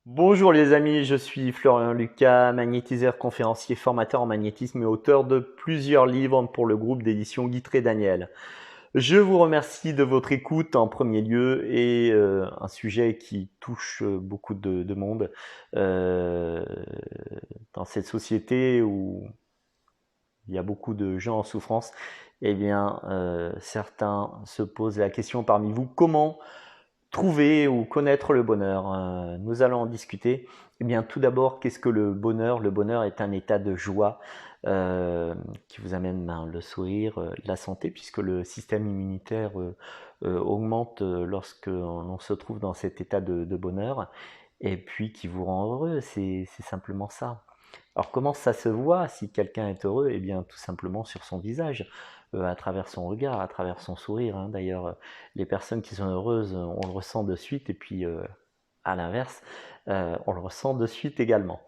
Bonjour les amis, je suis Florian Lucas, magnétiseur, conférencier, formateur en magnétisme et auteur de plusieurs livres pour le groupe d'édition Guitré Daniel. Je vous remercie de votre écoute en premier lieu et un sujet qui touche beaucoup de monde euh, dans cette société où il y a beaucoup de gens en souffrance. Eh bien, certains se posent la question parmi vous, comment trouver ou connaître le bonheur. Nous allons en discuter. Eh bien, tout d'abord, qu'est-ce que le bonheur? Le bonheur est un état de joie qui vous amène le sourire, la santé, puisque le système immunitaire augmente lorsque l'on se trouve dans cet état de bonheur, et puis qui vous rend heureux. C'est simplement ça. Alors comment ça se voit si quelqu'un est heureux? Eh bien tout simplement sur son visage, à travers son regard, à travers son sourire, hein. D'ailleurs, les personnes qui sont heureuses, on le ressent de suite, et puis à l'inverse, on le ressent de suite également.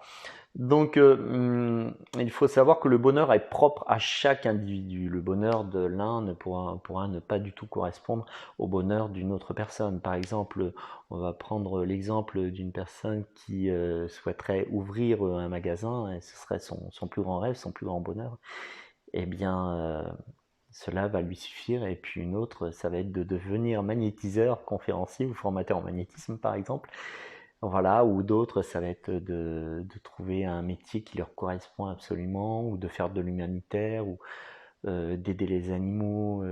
Donc, il faut savoir que le bonheur est propre à chaque individu. Le bonheur de l'un pourra ne pas du tout correspondre au bonheur d'une autre personne. Par exemple, on va prendre l'exemple d'une personne qui souhaiterait ouvrir un magasin, et ce serait son plus grand rêve, son plus grand bonheur. Eh bien, cela va lui suffire. Et puis une autre, ça va être de devenir magnétiseur, conférencier ou formateur en magnétisme, par exemple. Voilà, ou d'autres, ça va être de trouver un métier qui leur correspond absolument, ou de faire de l'humanitaire, ou d'aider les animaux,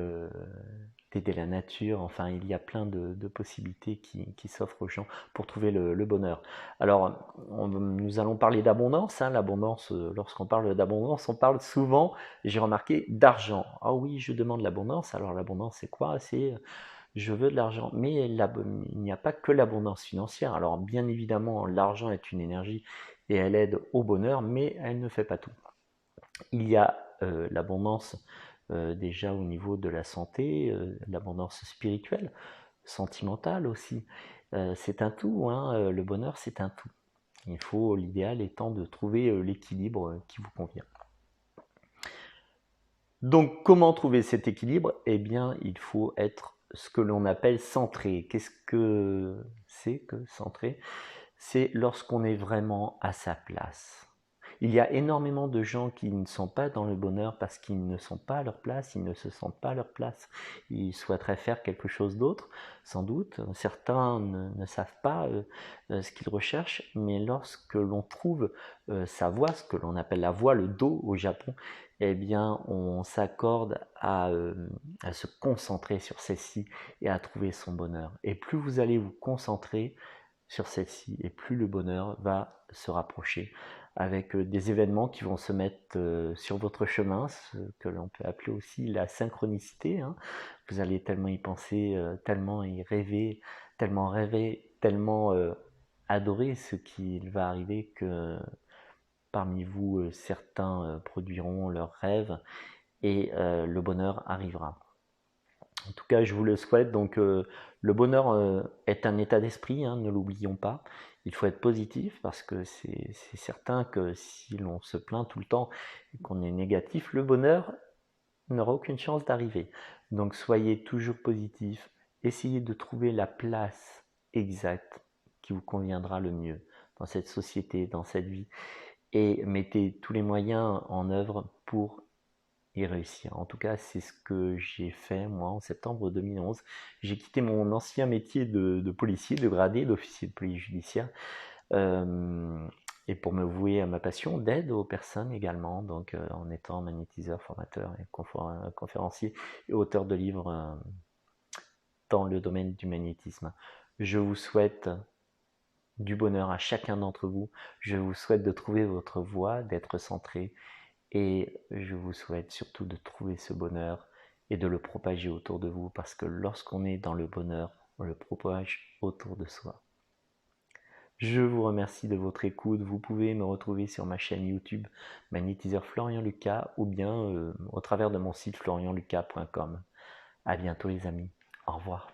d'aider la nature. Enfin, il y a plein de possibilités qui s'offrent aux gens pour trouver le bonheur. Alors, nous allons parler d'abondance, hein. L'abondance, lorsqu'on parle d'abondance, on parle souvent, j'ai remarqué, d'argent. Ah oui, je demande l'abondance. Alors l'abondance, c'est quoi? C'est je veux de l'argent. Mais il n'y a pas que l'abondance financière. Alors bien évidemment, l'argent est une énergie et elle aide au bonheur, mais elle ne fait pas tout. Il y a l'abondance déjà au niveau de la santé, l'abondance spirituelle, sentimentale aussi. C'est un tout, hein. Le bonheur, c'est un tout. Il faut, l'idéal étant de trouver l'équilibre qui vous convient. Donc, comment trouver cet équilibre? Eh bien, il faut être ce que l'on appelle centré. Qu'est-ce que c'est que centré? C'est lorsqu'on est vraiment à sa place. Il y a énormément de gens qui ne sont pas dans le bonheur parce qu'ils ne sont pas à leur place, ils ne se sentent pas à leur place. Ils souhaiteraient faire quelque chose d'autre, sans doute. Certains ne savent pas ce qu'ils recherchent, mais lorsque l'on trouve sa voie, ce que l'on appelle la voie, le do au Japon, eh bien, on s'accorde à se concentrer sur celle-ci et à trouver son bonheur. Et plus vous allez vous concentrer sur celle-ci, et plus le bonheur va se rapprocher, avec des événements qui vont se mettre sur votre chemin, ce que l'on peut appeler aussi la synchronicité, hein. Vous allez tellement y penser, tellement y rêver, tellement adorer ce qu'il va arriver, que parmi vous, certains produiront leurs rêves, et le bonheur arrivera. En tout cas, je vous le souhaite. Donc, le bonheur est un état d'esprit, hein, ne l'oublions pas. Il faut être positif, parce que c'est certain que si l'on se plaint tout le temps et qu'on est négatif, le bonheur n'aura aucune chance d'arriver. Donc, soyez toujours positif. Essayez de trouver la place exacte qui vous conviendra le mieux dans cette société, dans cette vie, et mettez tous les moyens en œuvre pour y réussir. En tout cas, c'est ce que j'ai fait moi en septembre 2011. J'ai quitté mon ancien métier de policier, de gradé, d'officier de police judiciaire, et pour me vouer à ma passion d'aide aux personnes également, donc en étant magnétiseur, formateur et conférencier et auteur de livres dans le domaine du magnétisme. Je vous souhaite du bonheur à chacun d'entre vous. Je vous souhaite de trouver votre voie, d'être centré, et je vous souhaite surtout de trouver ce bonheur et de le propager autour de vous, parce que lorsqu'on est dans le bonheur, on le propage autour de soi. Je vous remercie de votre écoute. Vous pouvez me retrouver sur ma chaîne YouTube Magnétiseur Florian Lucas, ou bien au travers de mon site florianlucas.com. À bientôt les amis. Au revoir.